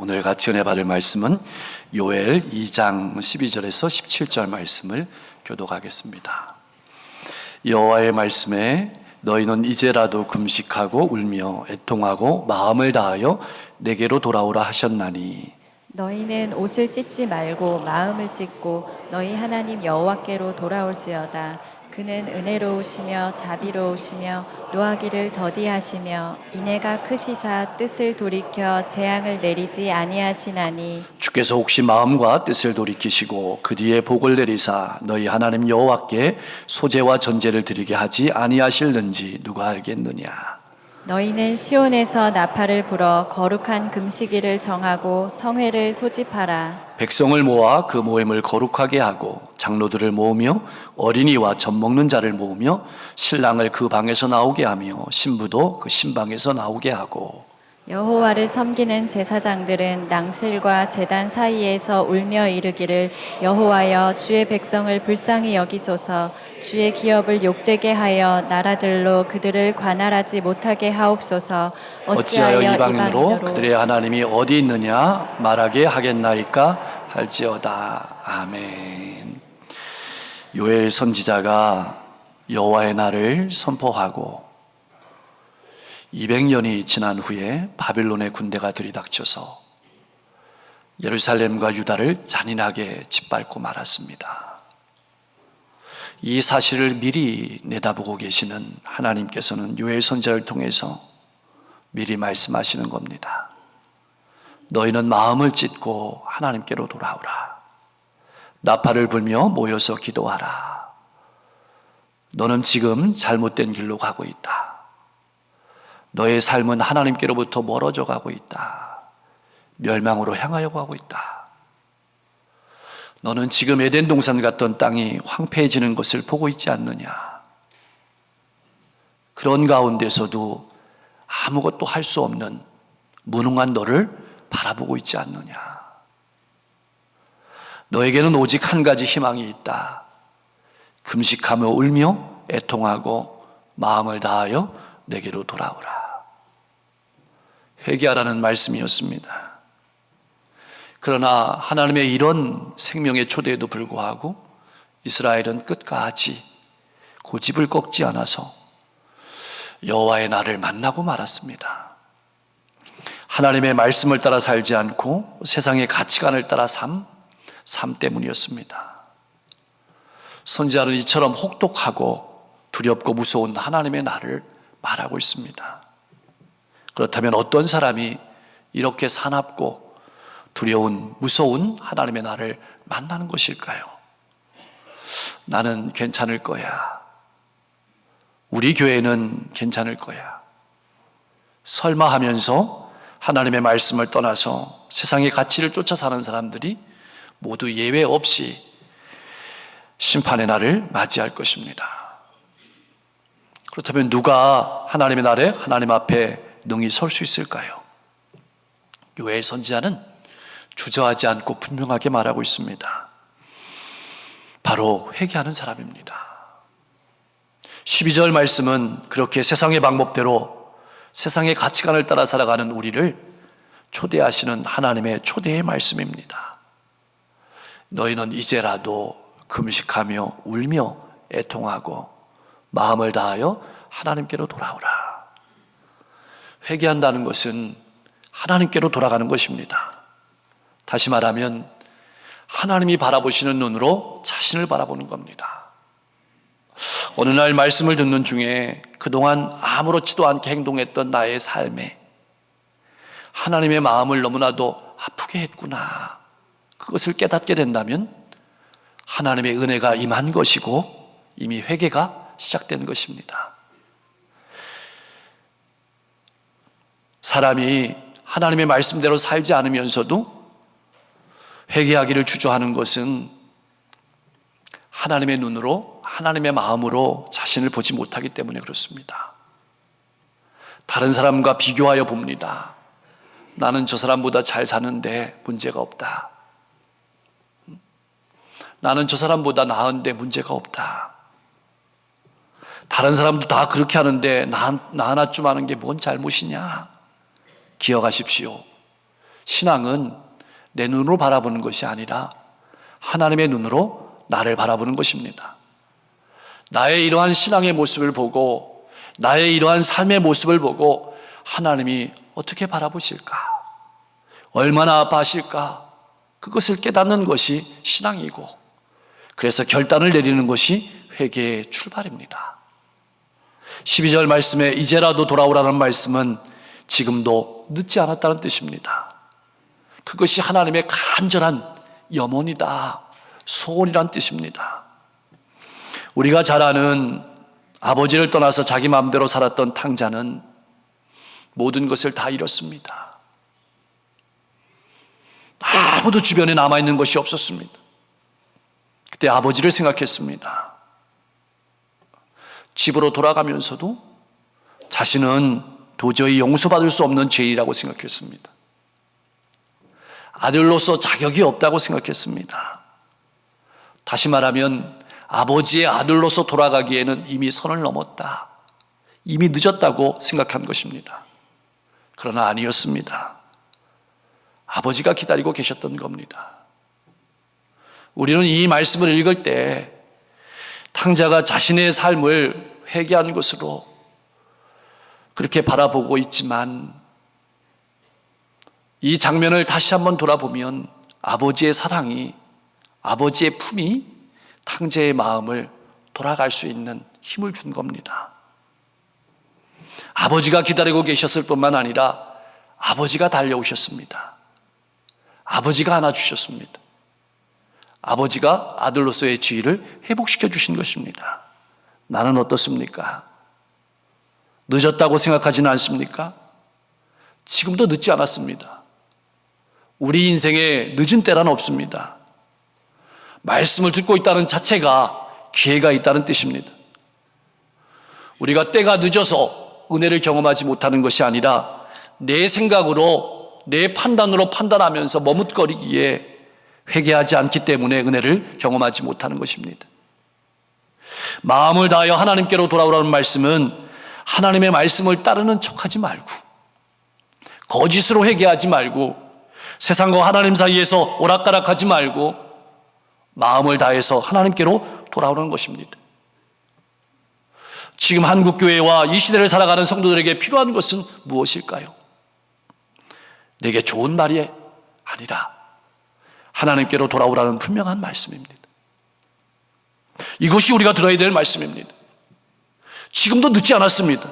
오늘 같이 은혜 받을 말씀은 요엘 2장 12절에서 17절 말씀을 교독하겠습니다. 여호와의 말씀에 너희는 이제라도 금식하고 울며 애통하고 마음을 다하여 내게로 돌아오라 하셨나니 너희는 옷을 찢지 말고 마음을 찢고 너희 하나님 여호와께로 돌아올지어다. 그는 은혜로우시며 자비로우시며 노하기를 더디하시며 인애가 크시사 뜻을 돌이켜 재앙을 내리지 아니하시나니 주께서 혹시 마음과 뜻을 돌이키시고 그 뒤에 복을 내리사 너희 하나님 여호와께 소제와 전제를 드리게 하지 아니하실는지 누가 알겠느냐. 너희는 시온에서 나팔을 불어 거룩한 금식일을 정하고 성회를 소집하라. 백성을 모아 그 모임을 거룩하게 하고 장로들을 모으며 어린이와 젖 먹는 자를 모으며 신랑을 그 방에서 나오게 하며 신부도 그 신방에서 나오게 하고 여호와를 섬기는 제사장들은 낭실과 제단 사이에서 울며 이르기를 여호와여 주의 백성을 불쌍히 여기소서. 주의 기업을 욕되게 하여 나라들로 그들을 관할하지 못하게 하옵소서. 어찌하여 이방인으로 그들의 하나님이 어디 있느냐 말하게 하겠나이까 할지어다. 아멘. 요엘 선지자가 여호와의 날을 선포하고 200년이 지난 후에 바빌론의 군대가 들이닥쳐서 예루살렘과 유다를 잔인하게 짓밟고 말았습니다. 이 사실을 미리 내다보고 계시는 하나님께서는 요엘 선지자를 통해서 미리 말씀하시는 겁니다. 너희는 마음을 찢고 하나님께로 돌아오라. 나팔을 불며 모여서 기도하라. 너는 지금 잘못된 길로 가고 있다. 너의 삶은 하나님께로부터 멀어져 가고 있다. 멸망으로 향하여 가고 있다. 너는 지금 에덴 동산 같던 땅이 황폐해지는 것을 보고 있지 않느냐. 그런 가운데서도 아무것도 할 수 없는 무능한 너를 바라보고 있지 않느냐. 너에게는 오직 한 가지 희망이 있다. 금식하며 울며 애통하고 마음을 다하여 내게로 돌아오라. 회개하라는 말씀이었습니다. 그러나 하나님의 이런 생명의 초대에도 불구하고 이스라엘은 끝까지 고집을 꺾지 않아서 여호와의 날을 만나고 말았습니다. 하나님의 말씀을 따라 살지 않고 세상의 가치관을 따라 삶 때문이었습니다. 선지자는 이처럼 혹독하고 두렵고 무서운 하나님의 날을 말하고 있습니다. 그렇다면 어떤 사람이 이렇게 사납고 두려운 무서운 하나님의 날을 만나는 것일까요? 나는 괜찮을 거야. 우리 교회는 괜찮을 거야. 설마 하면서 하나님의 말씀을 떠나서 세상의 가치를 쫓아 사는 사람들이 모두 예외 없이 심판의 날을 맞이할 것입니다. 그렇다면 누가 하나님의 날에 하나님 앞에 능히 설 수 있을까요? 요엘 선지자는 주저하지 않고 분명하게 말하고 있습니다. 바로 회개하는 사람입니다. 12절 말씀은 그렇게 세상의 방법대로 세상의 가치관을 따라 살아가는 우리를 초대하시는 하나님의 초대의 말씀입니다. 너희는 이제라도 금식하며 울며 애통하고 마음을 다하여 하나님께로 돌아오라. 회개한다는 것은 하나님께로 돌아가는 것입니다. 다시 말하면 하나님이 바라보시는 눈으로 자신을 바라보는 겁니다. 어느 날 말씀을 듣는 중에 그동안 아무렇지도 않게 행동했던 나의 삶에 하나님의 마음을 너무나도 아프게 했구나. 그것을 깨닫게 된다면 하나님의 은혜가 임한 것이고 이미 회개가 시작된 것입니다. 사람이 하나님의 말씀대로 살지 않으면서도 회개하기를 주저하는 것은 하나님의 눈으로 하나님의 마음으로 자신을 보지 못하기 때문에 그렇습니다. 다른 사람과 비교하여 봅니다. 나는 저 사람보다 잘 사는데 문제가 없다. 나는 저 사람보다 나은데 문제가 없다. 다른 사람도 다 그렇게 하는데 나 하나쯤 하는 게 뭔 잘못이냐. 기억하십시오. 신앙은 내 눈으로 바라보는 것이 아니라 하나님의 눈으로 나를 바라보는 것입니다. 나의 이러한 신앙의 모습을 보고, 나의 이러한 삶의 모습을 보고 하나님이 어떻게 바라보실까? 얼마나 아파하실까? 그것을 깨닫는 것이 신앙이고, 그래서 결단을 내리는 것이 회개의 출발입니다. 12절 말씀에 이제라도 돌아오라는 말씀은 지금도 늦지 않았다는 뜻입니다. 그것이 하나님의 간절한 염원이다, 소원이란 뜻입니다. 우리가 잘 아는 아버지를 떠나서 자기 마음대로 살았던 탕자는 모든 것을 다 잃었습니다. 아무도 주변에 남아있는 것이 없었습니다. 그때 아버지를 생각했습니다. 집으로 돌아가면서도 자신은 도저히 용서받을 수 없는 죄인이라고 생각했습니다. 아들로서 자격이 없다고 생각했습니다. 다시 말하면 아버지의 아들로서 돌아가기에는 이미 선을 넘었다, 이미 늦었다고 생각한 것입니다. 그러나 아니었습니다. 아버지가 기다리고 계셨던 겁니다. 우리는 이 말씀을 읽을 때 탕자가 자신의 삶을 회개한 것으로 그렇게 바라보고 있지만, 이 장면을 다시 한번 돌아보면 아버지의 사랑이, 아버지의 품이 탕자의 마음을 돌아갈 수 있는 힘을 준 겁니다. 아버지가 기다리고 계셨을 뿐만 아니라 아버지가 달려오셨습니다. 아버지가 안아주셨습니다. 아버지가 아들로서의 지위를 회복시켜 주신 것입니다. 나는 어떻습니까? 늦었다고 생각하지는 않습니까? 지금도 늦지 않았습니다. 우리 인생에 늦은 때란 없습니다. 말씀을 듣고 있다는 자체가 기회가 있다는 뜻입니다. 우리가 때가 늦어서 은혜를 경험하지 못하는 것이 아니라 내 생각으로, 내 판단으로 판단하면서 머뭇거리기에 회개하지 않기 때문에 은혜를 경험하지 못하는 것입니다. 마음을 다하여 하나님께로 돌아오라는 말씀은 하나님의 말씀을 따르는 척하지 말고, 거짓으로 회개하지 말고, 세상과 하나님 사이에서 오락가락하지 말고 마음을 다해서 하나님께로 돌아오는 것입니다. 지금 한국교회와 이 시대를 살아가는 성도들에게 필요한 것은 무엇일까요? 내게 좋은 말이 아니라 하나님께로 돌아오라는 분명한 말씀입니다. 이것이 우리가 들어야 될 말씀입니다. 지금도 늦지 않았습니다.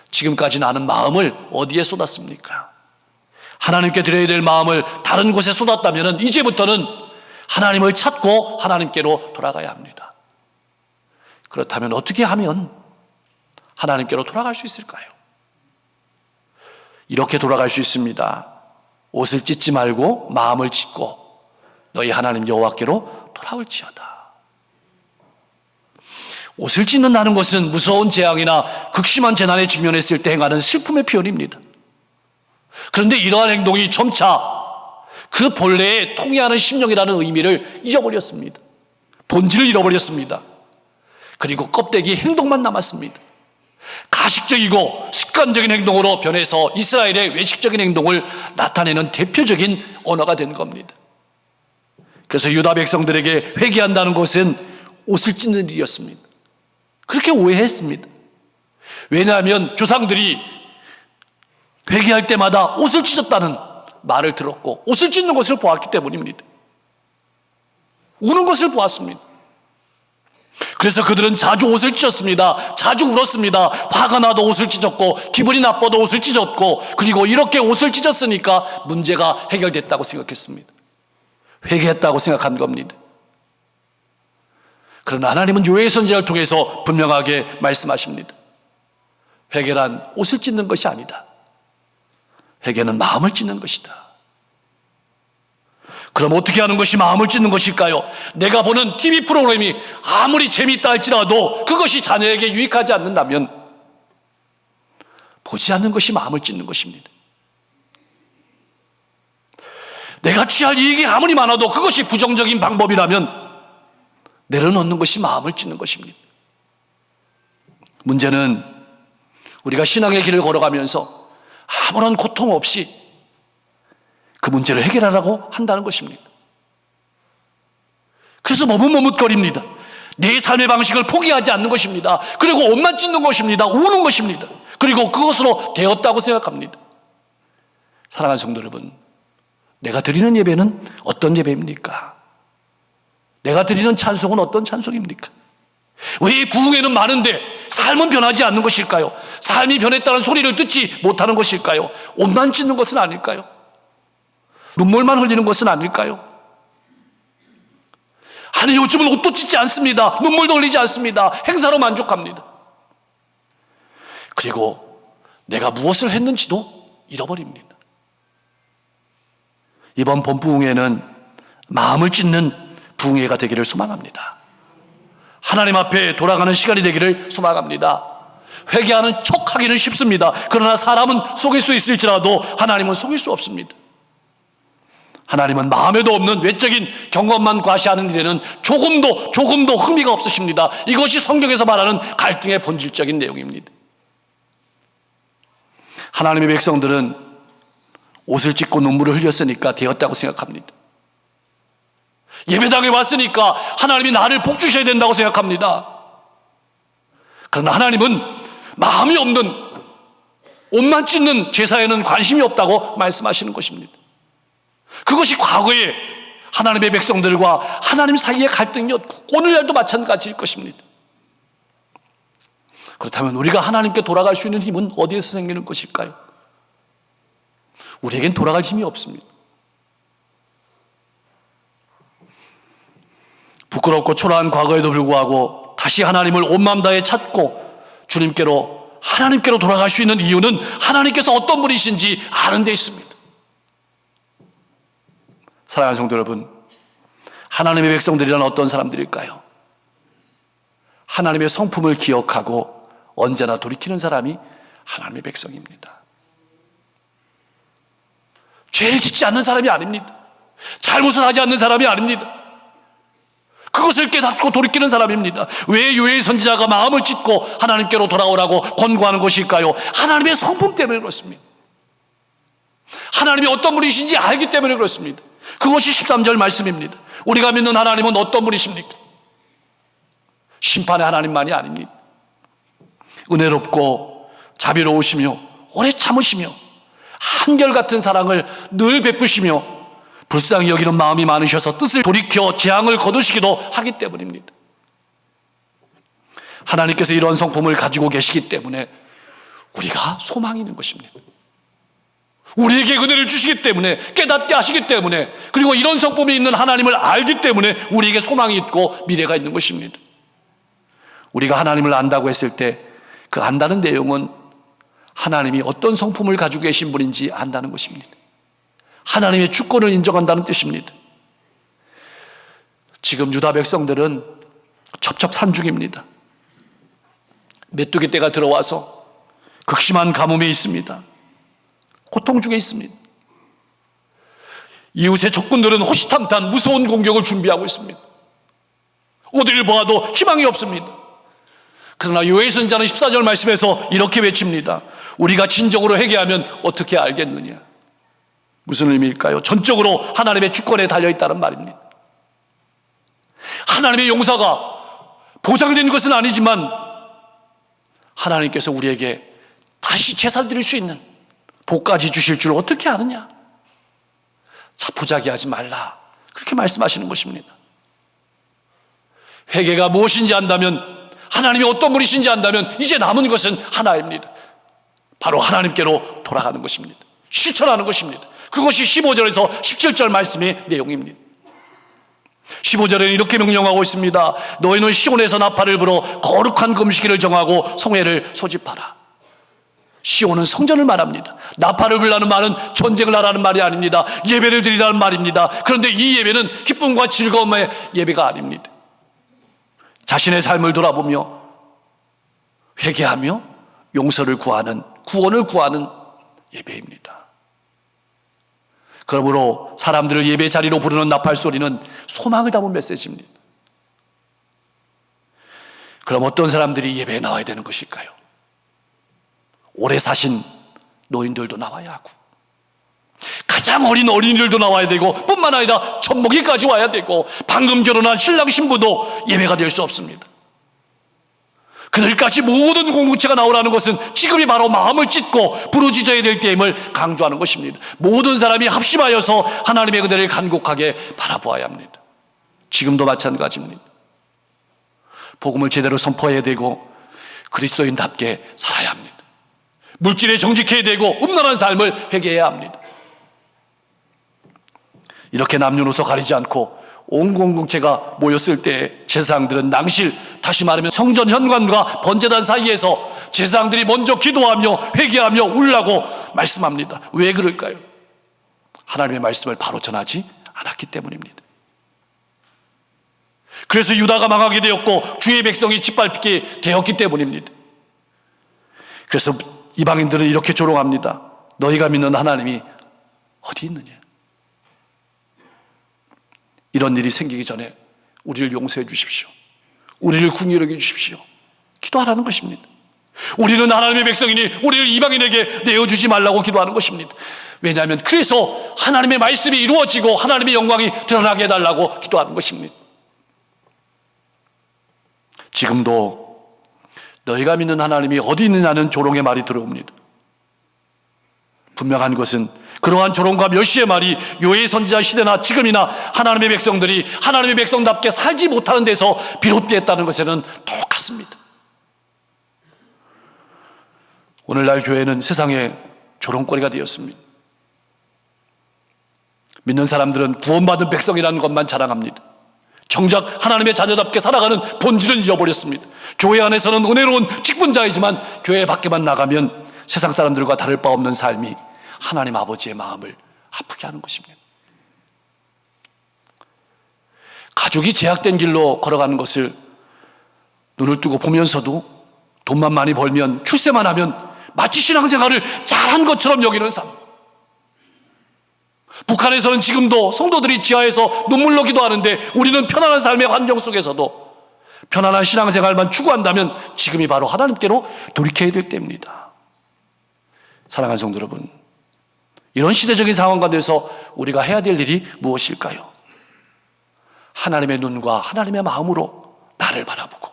지금까지 나는 마음을 어디에 쏟았습니까? 하나님께 드려야 될 마음을 다른 곳에 쏟았다면 이제부터는 하나님을 찾고 하나님께로 돌아가야 합니다. 그렇다면 어떻게 하면 하나님께로 돌아갈 수 있을까요? 이렇게 돌아갈 수 있습니다. 옷을 찢지 말고 마음을 찢고 너희 하나님 여호와께로 돌아올지어다. 옷을 찢는다는 것은 무서운 재앙이나 극심한 재난에 직면했을 때 행하는 슬픔의 표현입니다. 그런데 이러한 행동이 점차 그 본래의 통해하는 심령이라는 의미를 잊어버렸습니다. 본질을 잃어버렸습니다. 그리고 껍데기 행동만 남았습니다. 가식적이고 습관적인 행동으로 변해서 이스라엘의 외식적인 행동을 나타내는 대표적인 언어가 된 겁니다. 그래서 유다 백성들에게 회개한다는 것은 옷을 찢는 일이었습니다. 그렇게 오해했습니다. 왜냐하면 조상들이 회개할 때마다 옷을 찢었다는 말을 들었고 옷을 찢는 것을 보았기 때문입니다. 우는 것을 보았습니다. 그래서 그들은 자주 옷을 찢었습니다. 자주 울었습니다. 화가 나도 옷을 찢었고 기분이 나빠도 옷을 찢었고, 그리고 이렇게 옷을 찢었으니까 문제가 해결됐다고 생각했습니다. 회개했다고 생각한 겁니다. 그러나 하나님은 요엘 선지자를 통해서 분명하게 말씀하십니다. 회개란 옷을 찢는 것이 아니다. 회개는 마음을 찢는 것이다. 그럼 어떻게 하는 것이 마음을 찢는 것일까요? 내가 보는 TV 프로그램이 아무리 재미있다 할지라도 그것이 자녀에게 유익하지 않는다면 보지 않는 것이 마음을 찢는 것입니다. 내가 취할 이익이 아무리 많아도 그것이 부정적인 방법이라면 내려놓는 것이 마음을 찢는 것입니다. 문제는 우리가 신앙의 길을 걸어가면서 아무런 고통 없이 그 문제를 해결하라고 한다는 것입니다. 그래서 머뭇머뭇거립니다. 내 삶의 방식을 포기하지 않는 것입니다. 그리고 옷만 찢는 것입니다. 우는 것입니다. 그리고 그것으로 되었다고 생각합니다. 사랑하는 성도 여러분, 내가 드리는 예배는 어떤 예배입니까? 내가 드리는 찬송은 어떤 찬송입니까? 왜 부흥회는 많은데 삶은 변하지 않는 것일까요? 삶이 변했다는 소리를 듣지 못하는 것일까요? 옷만 찢는 것은 아닐까요? 눈물만 흘리는 것은 아닐까요? 아니, 요즘은 옷도 찢지 않습니다. 눈물도 흘리지 않습니다. 행사로 만족합니다. 그리고 내가 무엇을 했는지도 잃어버립니다. 이번 봄부흥회는 마음을 찢는 부흥회가 되기를 소망합니다. 하나님 앞에 돌아가는 시간이 되기를 소망합니다. 회개하는 척하기는 쉽습니다. 그러나 사람은 속일 수 있을지라도 하나님은 속일 수 없습니다. 하나님은 마음에도 없는 외적인 경험만 과시하는 일에는 조금도 흥미가 없으십니다. 이것이 성경에서 말하는 갈등의 본질적인 내용입니다. 하나님의 백성들은 옷을 찢고 눈물을 흘렸으니까 되었다고 생각합니다. 예배당에 왔으니까 하나님이 나를 복 주셔야 된다고 생각합니다. 그러나 하나님은 마음이 없는, 옷만 찢는 제사에는 관심이 없다고 말씀하시는 것입니다. 그것이 과거에 하나님의 백성들과 하나님 사이의 갈등이었고 오늘날도 마찬가지일 것입니다. 그렇다면 우리가 하나님께 돌아갈 수 있는 힘은 어디에서 생기는 것일까요? 우리에겐 돌아갈 힘이 없습니다. 부끄럽고 초라한 과거에도 불구하고 다시 하나님을 온 마음 다해 찾고 하나님께로 돌아갈 수 있는 이유는 하나님께서 어떤 분이신지 아는 데 있습니다. 사랑하는 성도 여러분, 하나님의 백성들이란 어떤 사람들일까요? 하나님의 성품을 기억하고 언제나 돌이키는 사람이 하나님의 백성입니다. 죄를 짓지 않는 사람이 아닙니다. 잘못을 하지 않는 사람이 아닙니다. 그것을 깨닫고 돌이키는 사람입니다. 왜 요엘 선지자가 마음을 찢고 하나님께로 돌아오라고 권고하는 것일까요? 하나님의 성품 때문에 그렇습니다. 하나님이 어떤 분이신지 알기 때문에 그렇습니다. 그것이 13절 말씀입니다. 우리가 믿는 하나님은 어떤 분이십니까? 심판의 하나님만이 아닙니다. 은혜롭고 자비로우시며 오래 참으시며 한결같은 사랑을 늘 베푸시며 불쌍히 여기는 마음이 많으셔서 뜻을 돌이켜 재앙을 거두시기도 하기 때문입니다. 하나님께서 이런 성품을 가지고 계시기 때문에 우리가 소망이 있는 것입니다. 우리에게 은혜를 주시기 때문에, 깨닫게 하시기 때문에, 그리고 이런 성품이 있는 하나님을 알기 때문에 우리에게 소망이 있고 미래가 있는 것입니다. 우리가 하나님을 안다고 했을 때 그 안다는 내용은 하나님이 어떤 성품을 가지고 계신 분인지 안다는 것입니다. 하나님의 주권을 인정한다는 뜻입니다. 지금 유다 백성들은 첩첩산중입니다. 메뚜기 떼가 들어와서 극심한 가뭄에 있습니다. 고통 중에 있습니다. 이웃의 적군들은 호시탐탐 무서운 공격을 준비하고 있습니다. 어디를 보아도 희망이 없습니다. 그러나 요엘 선지자는 14절 말씀에서 이렇게 외칩니다. 우리가 진정으로 회개하면 어떻게 알겠느냐? 무슨 의미일까요? 전적으로 하나님의 주권에 달려있다는 말입니다. 하나님의 용서가 보장된 것은 아니지만 하나님께서 우리에게 다시 제사 드릴 수 있는 복까지 주실 줄 어떻게 아느냐? 자포자기하지 말라, 그렇게 말씀하시는 것입니다. 회개가 무엇인지 안다면, 하나님이 어떤 분이신지 안다면 이제 남은 것은 하나입니다. 바로 하나님께로 돌아가는 것입니다. 실천하는 것입니다. 그것이 15절에서 17절 말씀의 내용입니다. 15절에는 이렇게 명령하고 있습니다. 너희는 시온에서 나팔을 불어 거룩한 금식일을 정하고 성회를 소집하라. 시온은 성전을 말합니다. 나팔을 불라는 말은 전쟁을 하라는 말이 아닙니다. 예배를 드리라는 말입니다. 그런데 이 예배는 기쁨과 즐거움의 예배가 아닙니다. 자신의 삶을 돌아보며 회개하며 용서를 구하는, 구원을 구하는 예배입니다. 그러므로 사람들을 예배 자리로 부르는 나팔 소리는 소망을 담은 메시지입니다. 그럼 어떤 사람들이 예배에 나와야 되는 것일까요? 오래 사신 노인들도 나와야 하고, 가장 어린 어린이들도 나와야 되고 뿐만 아니라 젖먹이까지 와야 되고 방금 결혼한 신랑 신부도 예배가 될 수 없습니다. 그들까지 모든 공동체가 나오라는 것은 지금이 바로 마음을 찢고 부르짖어야 될 때임을 강조하는 것입니다. 모든 사람이 합심하여서 하나님의 그대를 간곡하게 바라보아야 합니다. 지금도 마찬가지입니다. 복음을 제대로 선포해야 되고 그리스도인답게 살아야 합니다. 물질에 정직해야 되고 음란한 삶을 회개해야 합니다. 이렇게 남녀노소 가리지 않고 온 공동체가 모였을 때 제사장들은 낭실, 다시 말하면 성전 현관과 번제단 사이에서 제사장들이 먼저 기도하며 회개하며 울라고 말씀합니다. 왜 그럴까요? 하나님의 말씀을 바로 전하지 않았기 때문입니다. 그래서 유다가 망하게 되었고 주의 백성이 짓밟히게 되었기 때문입니다. 그래서 이방인들은 이렇게 조롱합니다. 너희가 믿는 하나님이 어디 있느냐? 이런 일이 생기기 전에 우리를 용서해 주십시오. 우리를 긍휼히 여겨 주십시오. 기도하라는 것입니다. 우리는 하나님의 백성이니 우리를 이방인에게 내어주지 말라고 기도하는 것입니다. 왜냐하면 그래서 하나님의 말씀이 이루어지고 하나님의 영광이 드러나게 해달라고 기도하는 것입니다. 지금도 너희가 믿는 하나님이 어디 있느냐는 조롱의 말이 들어옵니다. 분명한 것은 그러한 조롱과 멸시의 말이 요의 선지자 시대나 지금이나 하나님의 백성들이 하나님의 백성답게 살지 못하는 데서 비롯되었다는 것에는 똑같습니다. 오늘날 교회는 세상의 조롱거리가 되었습니다. 믿는 사람들은 구원받은 백성이라는 것만 자랑합니다. 정작 하나님의 자녀답게 살아가는 본질을 잃어버렸습니다. 교회 안에서는 은혜로운 직분자이지만 교회 밖에만 나가면 세상 사람들과 다를 바 없는 삶이 하나님 아버지의 마음을 아프게 하는 것입니다. 가족이 제약된 길로 걸어가는 것을 눈을 뜨고 보면서도 돈만 많이 벌면 출세만 하면 마치 신앙생활을 잘한 것처럼 여기는 삶. 북한에서는 지금도 성도들이 지하에서 눈물로 기도하는데 우리는 편안한 삶의 환경 속에서도 편안한 신앙생활만 추구한다면 지금이 바로 하나님께로 돌이켜야 될 때입니다. 사랑하는 성도 여러분, 이런 시대적인 상황 가운데서 우리가 해야 될 일이 무엇일까요? 하나님의 눈과 하나님의 마음으로 나를 바라보고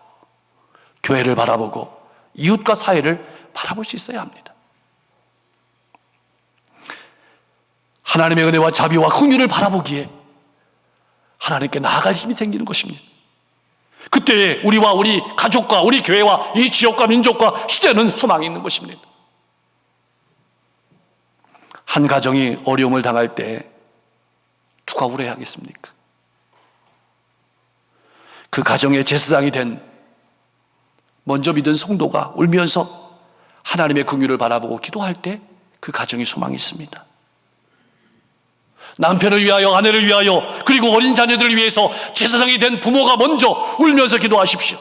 교회를 바라보고 이웃과 사회를 바라볼 수 있어야 합니다. 하나님의 은혜와 자비와 긍휼을 바라보기에 하나님께 나아갈 힘이 생기는 것입니다. 그때 우리와 우리 가족과 우리 교회와 이 지역과 민족과 시대는 소망이 있는 것입니다. 한 가정이 어려움을 당할 때 누가 울어야 하겠습니까? 그 가정의 제사장이 된 먼저 믿은 성도가 울면서 하나님의 긍휼을 바라보고 기도할 때 그 가정이 소망이 있습니다. 남편을 위하여, 아내를 위하여, 그리고 어린 자녀들을 위해서 제사장이 된 부모가 먼저 울면서 기도하십시오.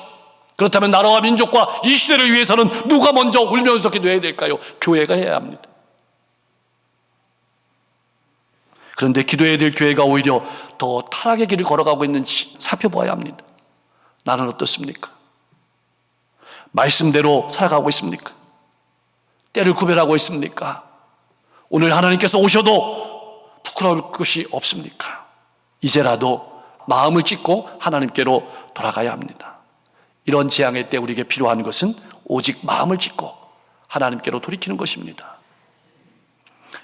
그렇다면 나라와 민족과 이 시대를 위해서는 누가 먼저 울면서 기도해야 될까요? 교회가 해야 합니다. 그런데 기도해야 될 교회가 오히려 더 타락의 길을 걸어가고 있는지 살펴봐야 합니다. 나는 어떻습니까? 말씀대로 살아가고 있습니까? 때를 구별하고 있습니까? 오늘 하나님께서 오셔도 부끄러울 것이 없습니까? 이제라도 마음을 찢고 하나님께로 돌아가야 합니다. 이런 재앙의 때 우리에게 필요한 것은 오직 마음을 찢고 하나님께로 돌이키는 것입니다.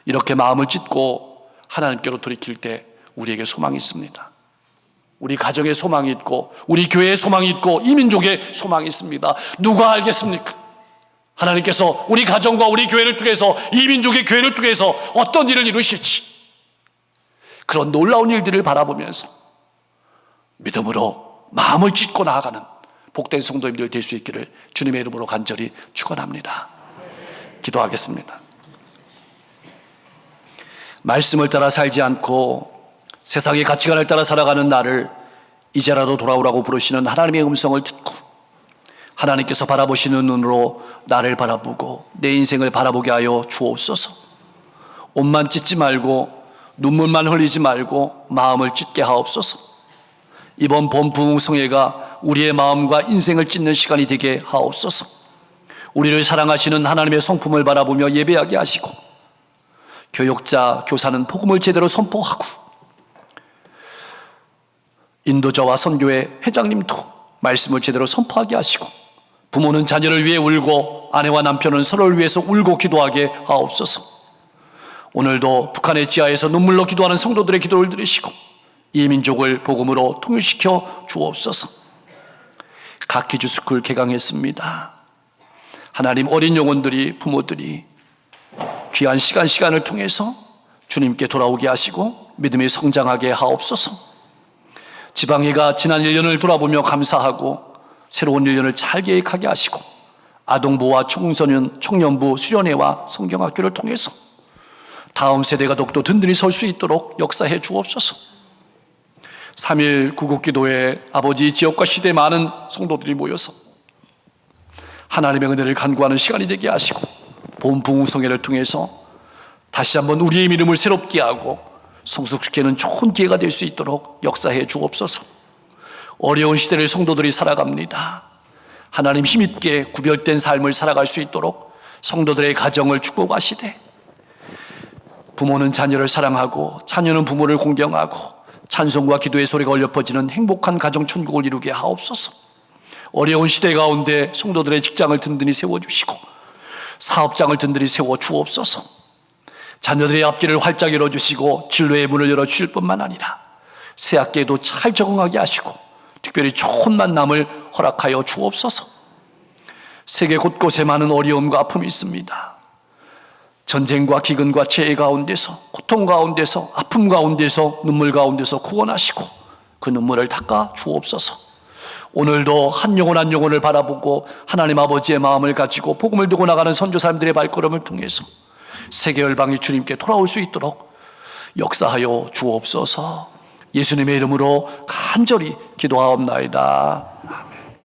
이렇게 마음을 찢고 하나님께로 돌이킬 때 우리에게 소망이 있습니다. 우리 가정에 소망이 있고 우리 교회에 소망이 있고 이 민족에 소망이 있습니다. 누가 알겠습니까? 하나님께서 우리 가정과 우리 교회를 통해서 이 민족의 교회를 통해서 어떤 일을 이루실지, 그런 놀라운 일들을 바라보면서 믿음으로 마음을 찢고 나아가는 복된 성도님들 될 수 있기를 주님의 이름으로 간절히 축원합니다. 기도하겠습니다. 말씀을 따라 살지 않고 세상의 가치관을 따라 살아가는 나를 이제라도 돌아오라고 부르시는 하나님의 음성을 듣고 하나님께서 바라보시는 눈으로 나를 바라보고 내 인생을 바라보게 하여 주옵소서. 옷만 찢지 말고 눈물만 흘리지 말고 마음을 찢게 하옵소서. 이번 봄 부흥성회가 우리의 마음과 인생을 찢는 시간이 되게 하옵소서. 우리를 사랑하시는 하나님의 성품을 바라보며 예배하게 하시고 교육자, 교사는 복음을 제대로 선포하고, 인도자와 선교회 회장님도 말씀을 제대로 선포하게 하시고, 부모는 자녀를 위해 울고 아내와 남편은 서로를 위해서 울고 기도하게 하옵소서. 오늘도 북한의 지하에서 눈물로 기도하는 성도들의 기도를 들으시고 이 민족을 복음으로 통일시켜 주옵소서. 각 기주스쿨 개강했습니다. 하나님, 어린 영혼들이, 부모들이 귀한 시간을 통해서 주님께 돌아오게 하시고 믿음이 성장하게 하옵소서. 지방회가 지난 1년을 돌아보며 감사하고 새로운 1년을 잘 계획하게 하시고, 아동부와 청소년, 청년부, 수련회와 성경학교를 통해서 다음 세대가 더욱더 든든히 설 수 있도록 역사해 주옵소서. 3.1 구국기도회 아버지, 지역과 시대에 많은 성도들이 모여서 하나님의 은혜를 간구하는 시간이 되게 하시고, 본 부흥성회를 통해서 다시 한번 우리의 믿음을 새롭게 하고 성숙시키는 좋은 기회가 될 수 있도록 역사해 주옵소서. 어려운 시대를 성도들이 살아갑니다. 하나님, 힘있게 구별된 삶을 살아갈 수 있도록 성도들의 가정을 축복하시되, 부모는 자녀를 사랑하고 자녀는 부모를 공경하고 찬송과 기도의 소리가 울려 퍼지는 행복한 가정 천국을 이루게 하옵소서. 어려운 시대 가운데 성도들의 직장을 든든히 세워주시고 사업장을 든든히 세워 주옵소서. 자녀들의 앞길을 활짝 열어주시고 진로의 문을 열어주실 뿐만 아니라 새 학기에도 잘 적응하게 하시고 특별히 좋은 만남을 허락하여 주옵소서. 세계 곳곳에 많은 어려움과 아픔이 있습니다. 전쟁과 기근과 재해 가운데서, 고통 가운데서, 아픔 가운데서, 눈물 가운데서 구원하시고 그 눈물을 닦아 주옵소서. 오늘도 한 영혼 한 영혼을 바라보고 하나님 아버지의 마음을 가지고 복음을 들고 나가는 선교사님들의 발걸음을 통해서 세계 열방이 주님께 돌아올 수 있도록 역사하여 주옵소서. 예수님의 이름으로 간절히 기도하옵나이다.